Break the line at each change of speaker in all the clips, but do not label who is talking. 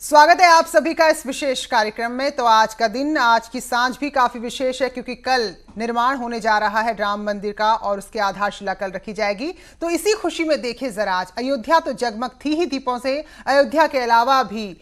स्वागत है आप सभी का इस विशेष कार्यक्रम में। तो आज का दिन, आज की सांझ भी काफी विशेष है क्योंकि कल निर्माण होने जा रहा है राम मंदिर का और उसकी आधारशिला कल रखी जाएगी। तो इसी खुशी में देखिए जरा, आज अयोध्या तो जगमग थी ही दीपों से। अयोध्या के अलावा भी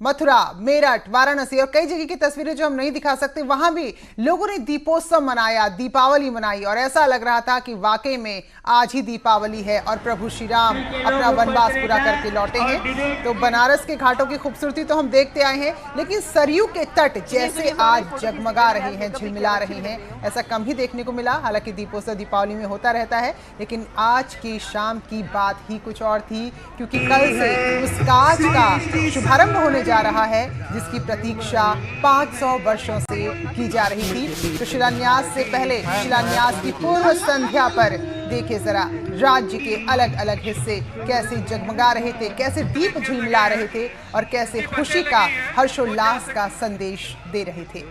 मथुरा, मेरठ, वाराणसी और कई जगह की तस्वीरें जो हम नहीं दिखा सकते, वहां भी लोगों ने दीपोत्सव मनाया, दीपावली मनाई और ऐसा लग रहा था कि वाकई में आज ही दीपावली है और प्रभु श्री राम अपना वनवास पूरा करके लौटे हैं। तो बनारस के घाटों की खूबसूरती तो हम देखते आए हैं, लेकिन सरयू के तट जैसे आज जगमगा रहे हैं, झिलमिला रहे हैं, ऐसा कम ही देखने को मिला। हालांकि दीपोत्सव दीपावली में होता रहता है, लेकिन आज की शाम की बात ही कुछ और थी क्योंकि कल से उस काज का शुभारंभ होने जा रहा है जिसकी प्रतीक्षा 500 वर्षों से की जा रही थी। तो शिलान्यास से पहले, शिलान्यास की पूर्व संध्या पर देखिए जरा, राज्य के अलग अलग हिस्से कैसे जगमगा रहे थे, कैसे दीप झिलमिला रहे थे और कैसे खुशी का, हर्षोल्लास का संदेश दे रहे थे।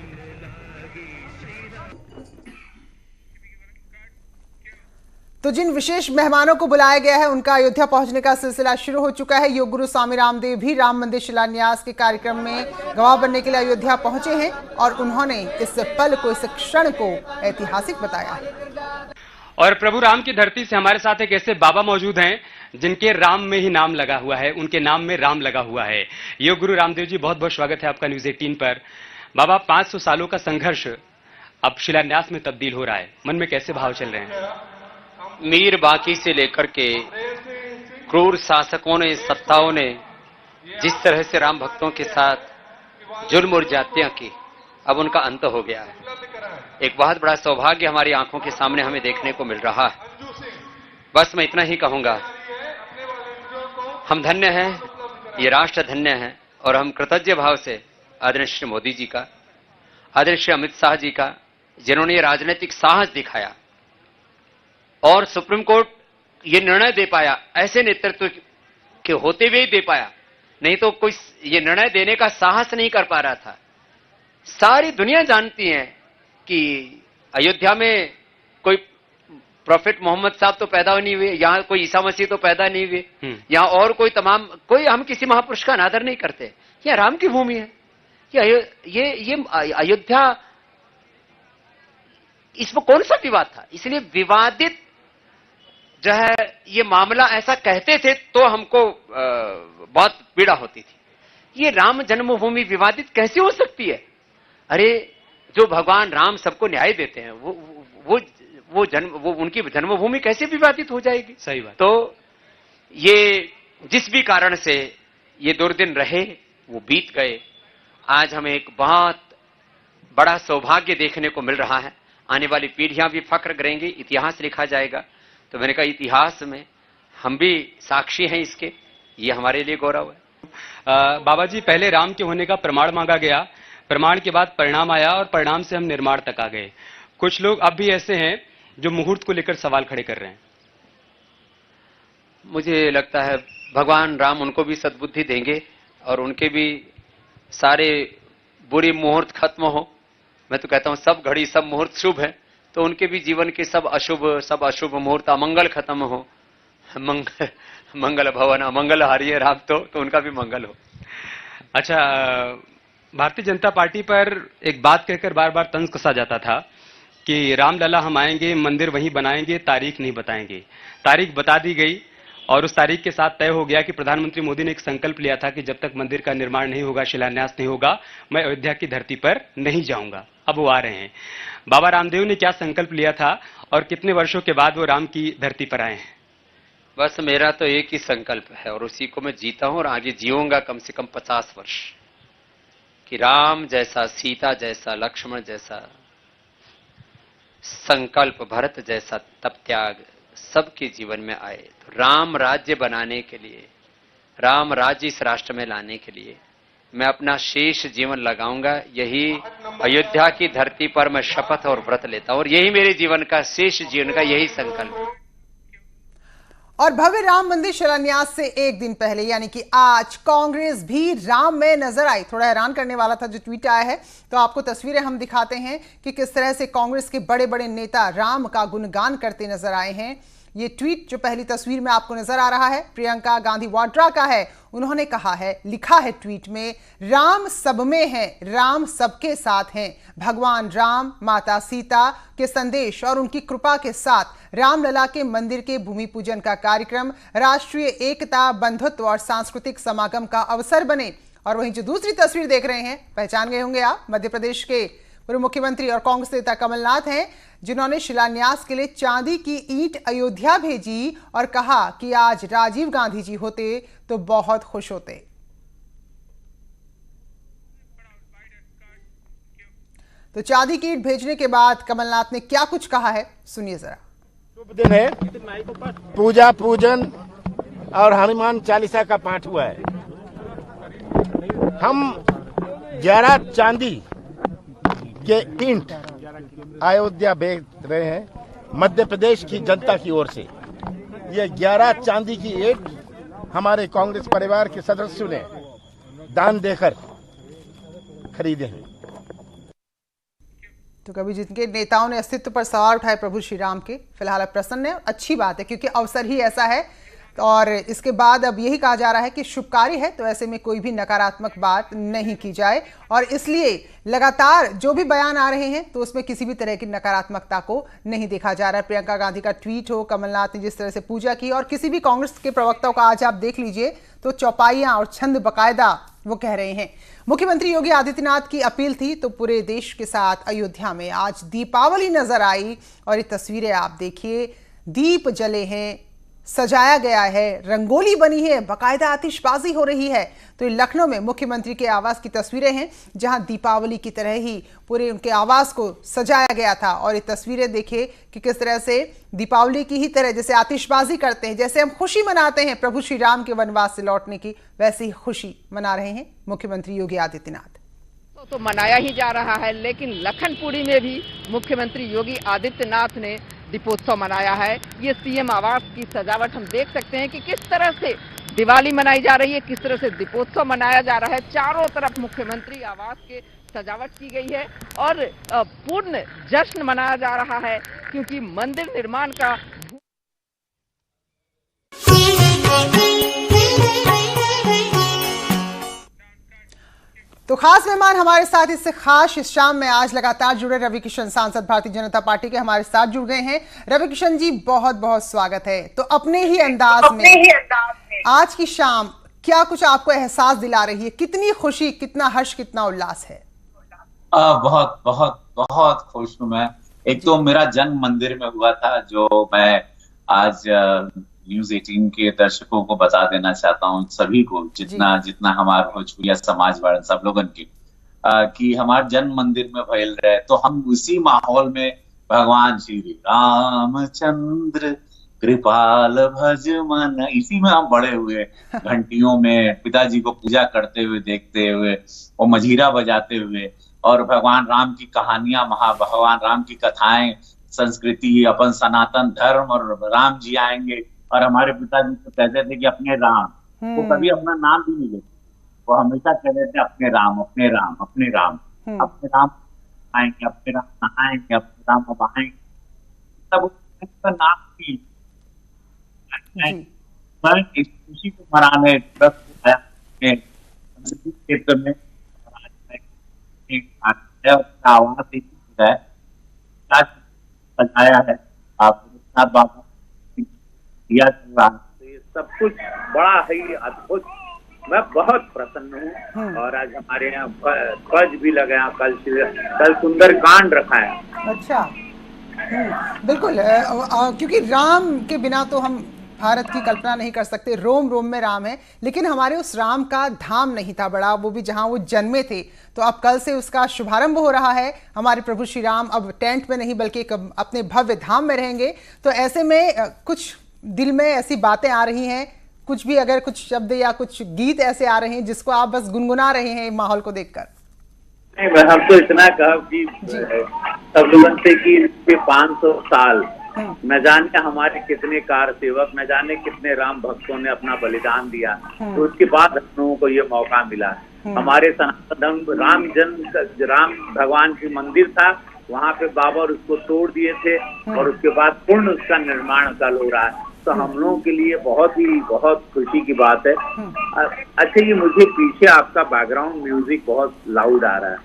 तो जिन विशेष मेहमानों को बुलाया गया है उनका अयोध्या पहुंचने का सिलसिला शुरू हो चुका है। योग गुरु स्वामी रामदेव भी राम मंदिर शिलान्यास के कार्यक्रम में गवाह बनने के लिए अयोध्या पहुंचे हैं और उन्होंने इस पल को, इस क्षण को ऐतिहासिक बताया।
और प्रभु राम की धरती से हमारे साथ एक ऐसे बाबा मौजूद हैं जिनके राम में ही नाम लगा हुआ है, उनके नाम में राम लगा हुआ है। योग गुरु रामदेव जी, बहुत बहुत स्वागत है आपका न्यूज 18 पर। बाबा, 500 सालों का संघर्ष अब शिलान्यास में तब्दील हो रहा है, मन में कैसे भाव चल रहे हैं?
मीर बाकी से लेकर के क्रूर शासकों ने, सत्ताओं ने जिस तरह से राम भक्तों के साथ जुल्म और जातियां की, अब उनका अंत हो गया है। एक बहुत बड़ा सौभाग्य हमारी आंखों के सामने हमें देखने को मिल रहा है। बस मैं इतना ही कहूंगा, हम धन्य हैं, ये राष्ट्र धन्य है और हम कृतज्ञ भाव से आदरणीय श्री मोदी जी का, आदरणीय श्री अमित शाह जी का, जिन्होंने ये राजनीतिक साहस दिखाया और सुप्रीम कोर्ट ये निर्णय दे पाया, ऐसे नेतृत्व के होते हुए ही दे पाया, नहीं तो कोई ये निर्णय देने का साहस नहीं कर पा रहा था। सारी दुनिया जानती है कि अयोध्या में कोई प्रॉफिट मोहम्मद साहब तो पैदा नहीं हुए, यहाँ कोई ईसा मसीह तो पैदा नहीं हुए, यहाँ और कोई हम किसी महापुरुष का अनादर नहीं करते। यह राम की भूमि है। ये अयोध्या, इसमें कौन सा विवाद था? इसलिए विवादित जो है ये मामला ऐसा कहते थे तो हमको बहुत पीड़ा होती थी। ये राम जन्मभूमि विवादित कैसे हो सकती है? अरे, जो भगवान राम सबको न्याय देते हैं, वो उनकी जन्मभूमि कैसे विवादित हो जाएगी?
सही बात।
तो ये जिस भी कारण से ये दुर्दिन रहे वो बीत गए। आज हमें एक बहुत बड़ा सौभाग्य देखने को मिल रहा है। आने वाली पीढ़ियां भी फख्र करेंगी, इतिहास लिखा जाएगा। तो मैंने कहा, इतिहास में हम भी साक्षी हैं इसके, ये हमारे लिए गौरव है।
बाबा जी, पहले राम के होने का प्रमाण मांगा गया, प्रमाण के बाद परिणाम आया और परिणाम से हम निर्माण तक आ गए। कुछ लोग अब भी ऐसे हैं जो मुहूर्त को लेकर सवाल खड़े कर रहे हैं।
मुझे लगता है भगवान राम उनको भी सद्बुद्धि देंगे और उनके भी सारे बुरे मुहूर्त खत्म हो। मैं तो कहता हूं सब घड़ी, सब मुहूर्त शुभ है, तो उनके भी जीवन के सब अशुभ मुहूर्त, अमंगल खत्म हो। मंगल भवन अमंगल हारी है राम, तो उनका भी मंगल हो।
अच्छा, भारतीय जनता पार्टी पर एक बात कहकर बार बार तंज कसा जाता था कि रामलला हम आएंगे, मंदिर वहीं बनाएंगे, तारीख नहीं बताएंगे। तारीख बता दी गई और उस तारीख के साथ तय हो गया कि प्रधानमंत्री मोदी ने एक संकल्प लिया था कि जब तक मंदिर का निर्माण नहीं होगा, शिलान्यास नहीं होगा, मैं अयोध्या की धरती पर नहीं जाऊंगा। अब वो आ रहे हैं। बाबा रामदेव ने क्या संकल्प लिया था और कितने वर्षों के बाद वो राम की धरती पर आए हैं?
बस मेरा तो एक ही संकल्प है और उसी को मैं जीता हूं और आगे जीऊंगा कम से कम 50 वर्ष, कि राम जैसा, सीता जैसा, लक्ष्मण जैसा संकल्प, भरत जैसा तप त्याग सबके जीवन में आए। तो राम राज्य बनाने के लिए, राम राज्य इस राष्ट्र में लाने के लिए मैं अपना शेष जीवन लगाऊंगा। यही अयोध्या की धरती पर मैं शपथ और व्रत लेता हूं और यही मेरे जीवन का, शेष जीवन का यही संकल्प।
और भव्य राम मंदिर शिलान्यास से एक दिन पहले यानी कि आज कांग्रेस भी राम में नजर आई। थोड़ा हैरान करने वाला था जो ट्वीट आया है, तो आपको तस्वीरें हम दिखाते हैं कि किस तरह से कांग्रेस के बड़े बड़े नेता राम का गुणगान करते नजर आए हैं। ये ट्वीट जो पहली तस्वीर में आपको नजर आ रहा है प्रियंका गांधी वाड्रा का है। उन्होंने कहा है, लिखा है ट्वीट में, राम सब में है, राम सबके साथ हैं। भगवान राम, माता सीता के संदेश और उनकी कृपा के साथ रामलला के मंदिर के भूमि पूजन का कार्यक्रम राष्ट्रीय एकता, बंधुत्व और सांस्कृतिक समागम का अवसर बने। और वहीं जो दूसरी तस्वीर देख रहे हैं, पहचान गए होंगे आप, मध्य प्रदेश के पूर्व मुख्यमंत्री और कांग्रेस नेता कमलनाथ हैं, जिन्होंने शिलान्यास के लिए चांदी की ईंट अयोध्या भेजी और कहा कि आज राजीव गांधी जी होते तो बहुत खुश होते। तो चांदी की ईंट भेजने के बाद कमलनाथ ने क्या कुछ कहा है, सुनिए जरा।
शुभ दिन है, पूजा पूजन और हनुमान चालीसा का पाठ हुआ है। हम 11 चांदी के ईंट अयोध्या भेज रहे हैं मध्य प्रदेश की जनता की ओर से। ये 11 चांदी की ईंट हमारे कांग्रेस परिवार के सदस्यों ने दान देकर खरीदे हैं।
तो कभी जिनके नेताओं ने अस्तित्व पर सवाल उठाए प्रभु श्री राम के, फिलहाल अब प्रसन्न है, अच्छी बात है, क्योंकि अवसर ही ऐसा है। और इसके बाद अब यही कहा जा रहा है कि शुभ कार्य है, तो ऐसे में कोई भी नकारात्मक बात नहीं की जाए। और इसलिए लगातार जो भी बयान आ रहे हैं तो उसमें किसी भी तरह की नकारात्मकता को नहीं देखा जा रहा है। प्रियंका गांधी का ट्वीट हो, कमलनाथ ने जिस तरह से पूजा की, और किसी भी कांग्रेस के प्रवक्ताओं का आज आप देख लीजिए तो चौपाइयां और छंद बकायदा वो कह रहे हैं। मुख्यमंत्री योगी आदित्यनाथ की अपील थी तो पूरे देश के साथ अयोध्या में आज दीपावली नजर आई। और ये तस्वीरें आप देखिए, दीप जले हैं, सजाया गया है, रंगोली बनी है, बकायदा आतिशबाजी हो रही है। तो ये लखनऊ में मुख्यमंत्री के आवास की तस्वीरें हैं, जहां दीपावली की तरह ही पूरे उनके आवास को सजाया गया था। और ये तस्वीरें देखिए कि किस तरह से दीपावली की ही तरह जैसे आतिशबाजी करते हैं, जैसे हम खुशी मनाते हैं प्रभु श्री राम के वनवास से लौटने की, वैसे ही खुशी मना रहे हैं मुख्यमंत्री योगी आदित्यनाथ।
तो मनाया ही जा रहा है, लेकिन लखनपुरी में भी मुख्यमंत्री योगी आदित्यनाथ ने दीपोत्सव मनाया है। ये सीएम आवास की सजावट हम देख सकते हैं कि किस तरह से दिवाली मनाई जा रही है, किस तरह से दीपोत्सव मनाया जा रहा है। चारों तरफ मुख्यमंत्री आवास के सजावट की गई है और पूर्ण जश्न मनाया जा रहा है, क्योंकि मंदिर निर्माण का
तो खास मेहमान हमारे साथ इससे खास इस शाम में आज लगातार जुड़े रवि किशन, सांसद भारतीय जनता पार्टी के, हमारे साथ जुड़ गए हैं। रवि किशन जी, बहुत बहुत स्वागत है। तो अपने ही अंदाज में आज की शाम क्या कुछ आपको एहसास दिला रही है, कितनी खुशी, कितना हर्ष, कितना उल्लास है?
बहुत बहुत बहुत खुश हूँ मैं। एक तो मेरा जन्म मंदिर में हुआ था, जो मैं आज न्यूज़ 18 के दर्शकों को बता देना चाहता हूँ, सभी को, जितना हमारे भोजपुरिया समाज वाले सब लोगन की, कि हमारा जन्म मंदिर में भइल रहे। तो हम उसी माहौल में भगवान श्री रामचंद्र कृपाल भज मन, इसी में हम बड़े हुए। घंटियों में पिताजी को पूजा करते हुए, देखते हुए, वो मजीरा बजाते हुए, और भगवान राम की कहानियां, भगवान राम की कथाएं, संस्कृति, अपन सनातन धर्म, और राम जी आएंगे। और हमारे पिताजी तो कहते थे कि अपने राम, वो कभी अपना नाम भी नहीं लेते, वो हमेशा कहते थे अपने राम, अपने राम, अपने राम, अपने राम आएंगे, अपने राम नहाएंगे, अपने राम बहाएंगे, तब उसका नाम भी। मैं इस खुशी को मनाने क्षेत्र में आवाज सजाया है आपके साथ बाबा दिया चल रहा है। तो ये सब कुछ बड़ा ही अद्भुत, मैं बहुत प्रसन्न हूँ। और आज हमारे यहाँ ध्वज भी लगाया, कल सुंदरकांड रखा है।
अच्छा, बिल्कुल, क्योंकि राम के बिना तो हम भारत की कल्पना नहीं कर सकते। रोम रोम में राम है, लेकिन हमारे उस राम का धाम नहीं था बड़ा, वो भी जहां वो जन्मे थे। तो अब कल से उसका शुभारंभ हो रहा है। हमारे प्रभु श्री राम अब टेंट में नहीं बल्कि अपने भव्य धाम में रहेंगे। तो ऐसे में कुछ दिल में ऐसी बातें आ रही हैं, कुछ भी अगर कुछ शब्द या कुछ गीत ऐसे आ रहे हैं जिसको आप बस गुनगुना रहे हैं माहौल को देखकर?
नहीं, हम तो इतना कहा कि सब लोगों से कि 500 साल, न जाने हमारे कितने कार सेवक, न जाने कितने राम भक्तों ने अपना बलिदान दिया, तो उसके बाद हम लोगों को ये मौका मिला। हमारे सनातन धर्म राम भगवान की मंदिर था,
वहाँ पे बाबर उसको तोड़ दिए थे और उसके बाद पूर्ण उसका निर्माण कल हो रहा है। तो हम लोगों के लिए बहुत खुशी की बात है। अच्छा, ये मुझे पीछे आपका बैकग्राउंड म्यूजिक बहुत लाउड आ रहा है।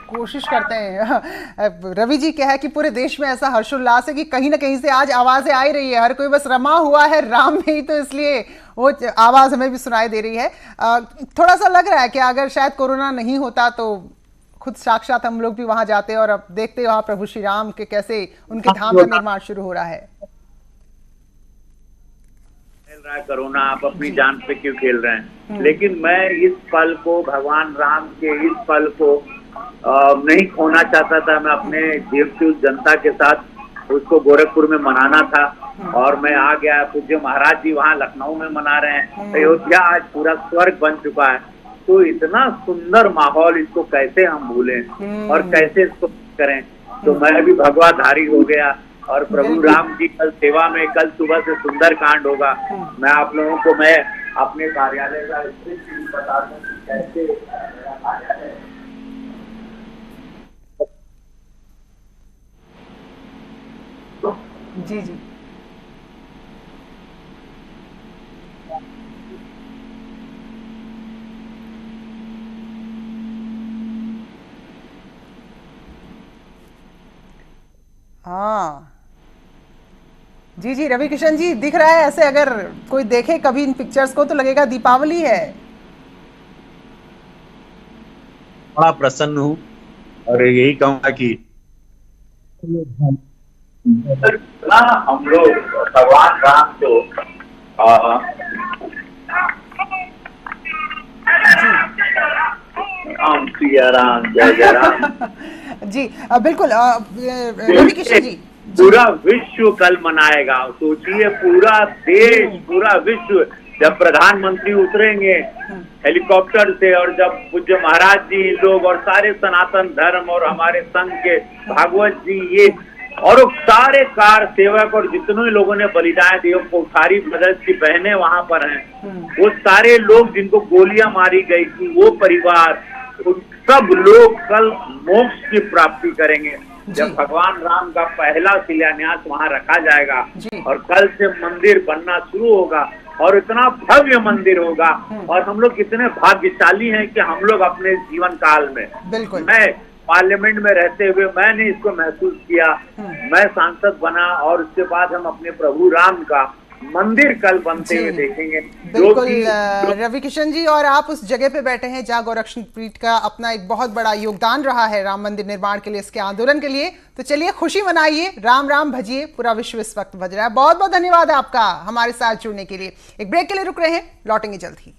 कोशिश करते हैं। रवि जी क्या है कि पूरे देश में ऐसा हर्षोल्लास है कि कहीं ना कहीं से आज आवाजें आ ही रही है, हर कोई बस रमा हुआ है राम में ही, तो इसलिए वो आवाज हमें भी सुनाई दे रही है। थोड़ा सा लग रहा है कि अगर शायद कोरोना नहीं होता तो खुद साक्षात हम लोग भी वहां जाते और अब देखते वहां प्रभु श्री राम के कैसे उनके धाम का निर्माण शुरू हो रहा है।
कोरोना, आप अपनी जान पे क्यों खेल रहे हैं? लेकिन मैं इस पल को, भगवान राम के इस पल को नहीं खोना चाहता था। मैं अपने देवतुल्य जनता के साथ उसको गोरखपुर में मनाना था और मैं आ गया। पूज्य महाराज जी वहाँ लखनऊ में मना रहे हैं। अयोध्या आज पूरा स्वर्ग बन चुका है। तो इतना सुंदर माहौल, इसको कैसे हम भूलें और कैसे इसको करें? तो मैं भी भगवाधारी हो गया और प्रभु राम की कल सेवा में कल सुबह से सुंदर कांड होगा। मैं आप लोगों को मैं अपने कार्यालय का बता दूं कि कैसे कार्यालय।
जी जी हाँ जी जी रवि किशन जी, दिख रहा है ऐसे अगर कोई देखे कभी इन पिक्चर्स को तो लगेगा दीपावली है।
बड़ा प्रसन्न हूँ और यही कहूँगा कि
हम लोग भगवान राम को राम सिया राम जय जय राम
जी बिल्कुल। रवि किशन जी,
पूरा विश्व कल मनाएगा। सोचिए, पूरा देश, पूरा विश्व, जब प्रधानमंत्री उतरेंगे हेलीकॉप्टर से और जब पूज्य महाराज जी लोग और सारे सनातन धर्म और हमारे संघ के भागवत जी ये और सारे कार सेवक और जितने लोगों ने बलिदान दिए, कोठारी ब्रदर्स की बहनें वहां पर हैं, वो सारे लोग जिनको गोलियां मारी गई थी, वो परिवार, सब लोग कल मोक्ष की प्राप्ति करेंगे जब भगवान राम का पहला शिलान्यास वहां रखा जाएगा और कल से मंदिर बनना शुरू होगा और इतना भव्य मंदिर होगा। और हम लोग कितने भाग्यशाली हैं कि हम लोग अपने जीवन काल में, मैं पार्लियामेंट में रहते हुए मैंने इसको महसूस किया। मैं सांसद बना और उसके बाद हम अपने प्रभु राम का मंदिर कल बनते हुए देखेंगे।
बिल्कुल रवि किशन जी, और आप उस जगह पे बैठे हैं जहां गोरक्षपीठ का अपना एक बहुत बड़ा योगदान रहा है राम मंदिर निर्माण के लिए, इसके आंदोलन के लिए। तो चलिए खुशी मनाइए, राम राम भजिए, पूरा विश्व इस वक्त भज रहा है। बहुत बहुत धन्यवाद आपका हमारे साथ जुड़ने के लिए। एक ब्रेक के लिए रुक रहे हैं, लौटेंगे जल्द ही।